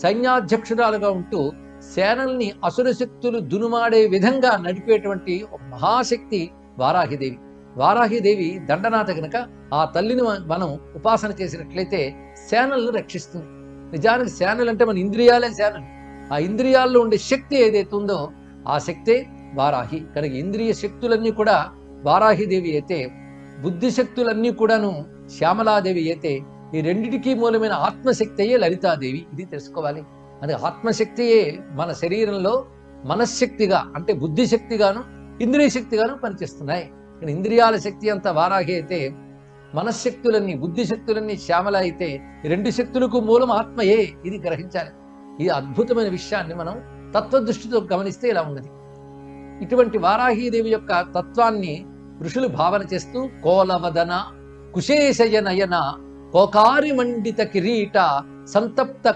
సైన్యాధ్యక్షురాలుగా ఉంటూ సేనల్ని అసుర శక్తులు దునుమాడే విధంగా నడిపేటువంటి ఒక మహాశక్తి వారాహిదేవి. వారాహిదేవి దండనాథ గనక ఆ తల్లిని మనం ఉపాసన చేసినట్లయితే సేనలను రక్షిస్తుంది. నిజానికి సేనలు అంటే మన ఇంద్రియాలే సేనలు. ఆ ఇంద్రియాల్లో ఉండే శక్తి ఏదైతే ఉందో ఆ శక్తే వారాహి. కనుక ఇంద్రియ శక్తులన్నీ కూడా వారాహిదేవి అయితే, బుద్ధి శక్తులన్నీ కూడాను శ్యామలాదేవి అయితే, ఈ రెండిటికీ మూలమైన ఆత్మశక్తి అయ్యే లలితాదేవి. ఇది తెలుసుకోవాలి. అది ఆత్మశక్తియే మన శరీరంలో మనశ్శక్తిగా అంటే బుద్ధిశక్తిగాను ఇంద్రియ శక్తిగాను పనిచేస్తున్నాయి. ఇంద్రియాల శక్తి అంతా వారాహి అయితే, మనశ్శక్తులన్నీ బుద్ధిశక్తులన్నీ శ్యామల అయితే, ఈ రెండు శక్తులకు మూలం ఆత్మయే. ఇది గ్రహించాలి. ఈ అద్భుతమైన విషయాన్ని మనం తత్వదృష్టితో గమనిస్తే ఇలా ఉన్నది. ఇటువంటి వారాహీదేవి యొక్క తత్వాన్ని ఋషులు భావన చేస్తూ కోలవదన కుశేషయ నయన కోకారి మండిత కిరీట సంతప్త